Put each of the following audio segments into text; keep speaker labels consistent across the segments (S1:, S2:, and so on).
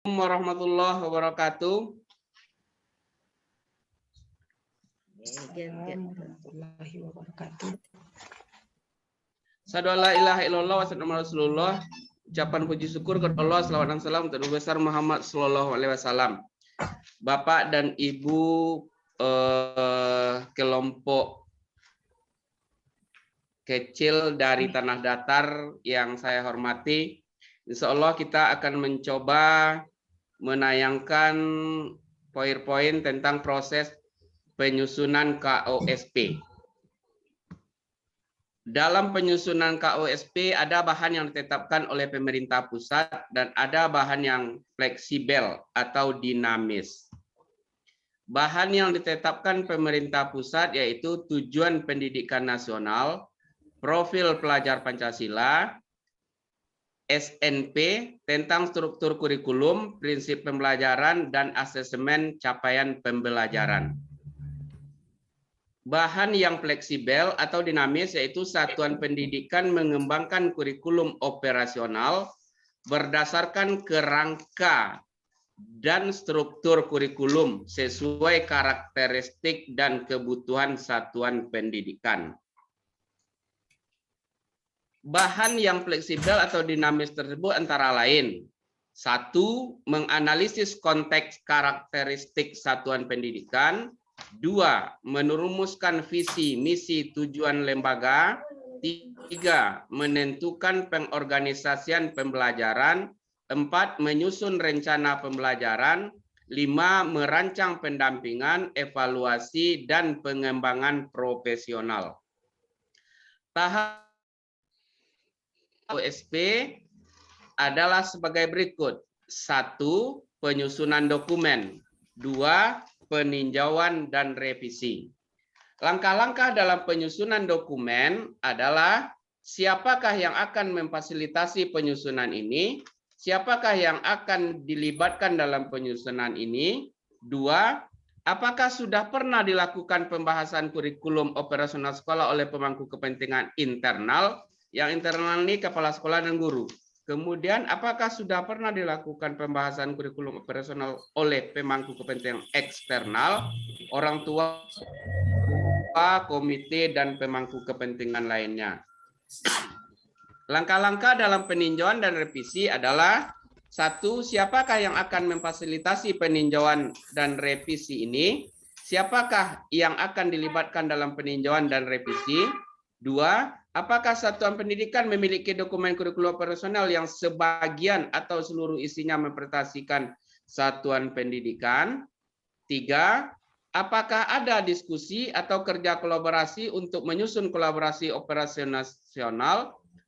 S1: Warahmatullahi wabarakatuh.
S2: Warahmatullahi wabarakatuh.
S1: Asyhadu alla ilaha illallah wa asyhadu anna Rasulullah. Ucapan puji syukur kepada Allah, selawat dan salam untuk Nabi besar Muhammad sallallahu alaihi wasallam. Bapak dan Ibu kelompok kecil dari tanah datar yang saya hormati, insya Allah kita akan mencoba menayangkan poin-poin tentang proses penyusunan KOSP. Dalam penyusunan KOSP ada bahan yang ditetapkan oleh pemerintah pusat dan ada bahan yang fleksibel atau dinamis. Bahan yang ditetapkan pemerintah pusat yaitu tujuan pendidikan nasional, profil pelajar Pancasila, SNP tentang struktur kurikulum, prinsip pembelajaran, dan asesmen capaian pembelajaran. Bahan yang fleksibel atau dinamis yaitu satuan pendidikan mengembangkan kurikulum operasional berdasarkan kerangka dan struktur kurikulum sesuai karakteristik dan kebutuhan satuan pendidikan. Bahan yang fleksibel atau dinamis tersebut antara lain: 1. Menganalisis konteks karakteristik satuan pendidikan. 2. Merumuskan visi, misi, tujuan lembaga. 3. Menentukan pengorganisasian pembelajaran. 4. Menyusun rencana pembelajaran. 5. Merancang pendampingan, evaluasi, dan pengembangan profesional. Tahap KOSP adalah sebagai berikut. 1. Penyusunan dokumen. 2. Peninjauan dan revisi. Langkah-langkah dalam penyusunan dokumen adalah siapakah yang akan memfasilitasi penyusunan ini, siapakah yang akan dilibatkan dalam penyusunan ini. 2. Apakah sudah pernah dilakukan pembahasan kurikulum operasional sekolah oleh pemangku kepentingan internal? Yang internal ini kepala sekolah dan guru. Kemudian, apakah sudah pernah dilakukan pembahasan kurikulum operasional oleh pemangku kepentingan eksternal, orang tua, komite, dan pemangku kepentingan lainnya? Langkah-langkah dalam peninjauan dan revisi adalah: 1. Siapakah yang akan memfasilitasi peninjauan dan revisi ini? Siapakah yang akan dilibatkan dalam peninjauan dan revisi? 2. Apakah satuan pendidikan memiliki dokumen kurikulum operasional yang sebagian atau seluruh isinya mempresentasikan satuan pendidikan? 3. Apakah ada diskusi atau kerja kolaborasi untuk menyusun kolaborasi operasional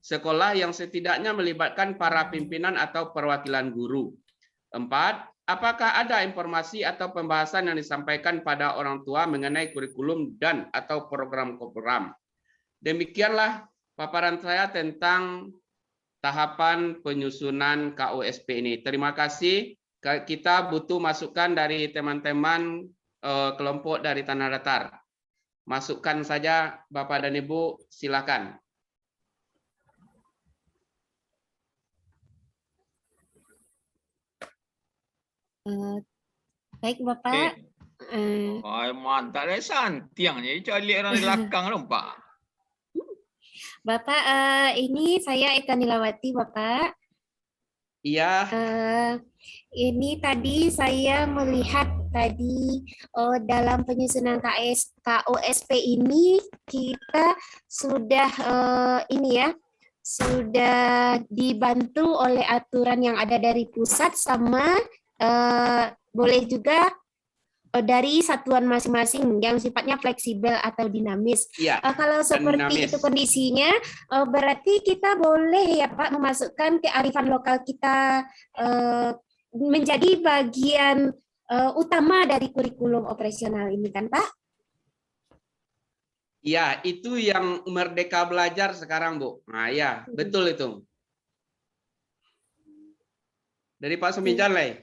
S1: sekolah yang setidaknya melibatkan para pimpinan atau perwakilan guru? 4. Apakah ada informasi atau pembahasan yang disampaikan pada orang tua mengenai kurikulum dan atau program-program? Demikianlah paparan saya tentang tahapan penyusunan KOSP ini. Terima kasih. Kita butuh masukan dari teman-teman kelompok dari Tanah Datar. Masukkan saja Bapak dan Ibu, silakan.
S3: Baik Bapak.
S4: Mantap lah santiangnya. Cari orang di belakang dong Pak.
S3: Bapak, ini saya Eka Nilawati, Bapak.
S1: Iya.
S3: Ini tadi saya melihat tadi dalam penyusunan KOSP ini kita sudah sudah dibantu oleh aturan yang ada dari pusat sama boleh juga dari satuan masing-masing yang sifatnya fleksibel atau dinamis.
S1: Ya,
S3: kalau seperti
S1: dinamis.
S3: Itu kondisinya, berarti kita boleh ya Pak memasukkan kearifan lokal kita menjadi bagian utama dari kurikulum operasional ini kan Pak?
S1: Ya, itu yang Merdeka Belajar sekarang Bu. Nah ya, betul itu. Dari Pak Sumijan lah.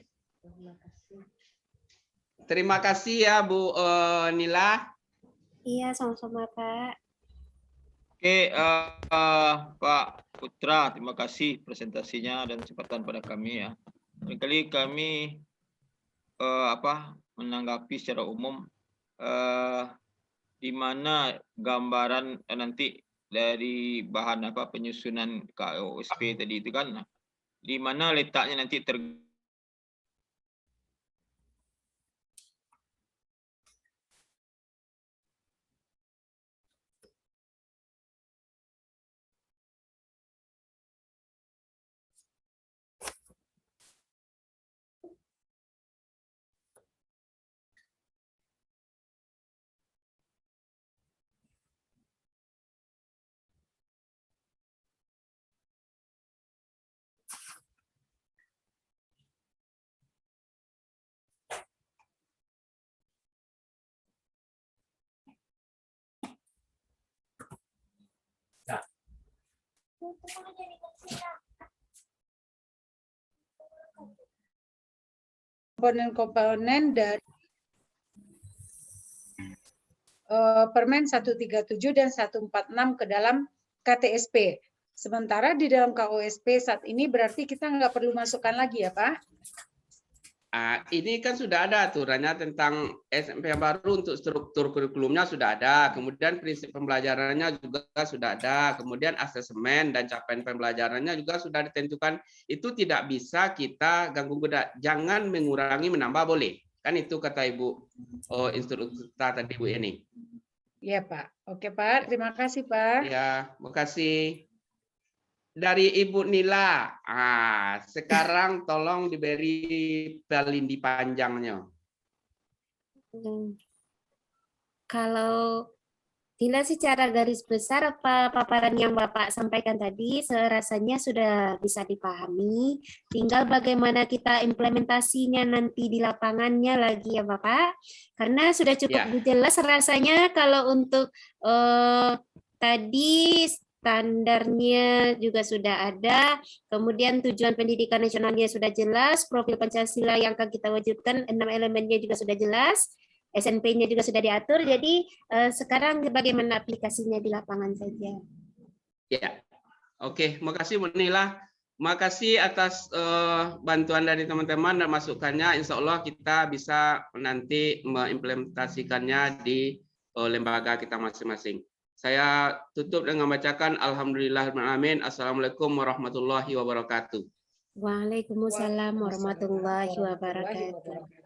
S1: Terima kasih ya Bu Nila.
S3: Iya, sama-sama Pak.
S4: Oke, Pak Putra, terima kasih presentasinya dan kesempatan pada kami ya. Barangkali kami menanggapi secara umum di mana gambaran nanti dari bahan penyusunan KOSP tadi itu kan, di mana letaknya nanti
S2: komponen-komponen dari Permen 137 dan 146 ke dalam KTSP. Sementara di dalam KOSP saat ini berarti kita nggak perlu masukkan lagi ya Pak?
S1: Ini kan sudah ada aturannya tentang SMP yang baru, untuk struktur kurikulumnya sudah ada, kemudian prinsip pembelajarannya juga sudah ada, kemudian asesmen dan capaian pembelajarannya juga sudah ditentukan. Itu tidak bisa kita ganggu-gugat, jangan mengurangi menambah boleh. Kan itu kata Ibu instruktur tadi Bu Eni.
S2: Iya Pak. Oke Pak, terima kasih Pak.
S1: Ya, makasih. Dari Ibu Nila, sekarang tolong diberi pelindi panjangnya.
S3: Kalau Nila secara garis besar apa paparan yang Bapak sampaikan tadi serasanya sudah bisa dipahami. Tinggal bagaimana kita implementasinya nanti di lapangannya lagi ya Bapak. Karena sudah cukup jelas rasanya kalau untuk tadi standarnya juga sudah ada, kemudian tujuan pendidikan nasionalnya sudah jelas, profil Pancasila yang akan kita wujudkan, 6 elemennya juga sudah jelas, SNP-nya juga sudah diatur, jadi sekarang bagaimana aplikasinya di lapangan saja.
S1: Ya, oke, makasih Bu Nila. Makasih atas bantuan dari teman-teman dan masukannya. Insya Allah kita bisa nanti mengimplementasikannya di lembaga kita masing-masing. Saya tutup dengan membacakan Alhamdulillahirrahmanirrahim. Assalamualaikum warahmatullahi wabarakatuh.
S3: Waalaikumsalam warahmatullahi wabarakatuh.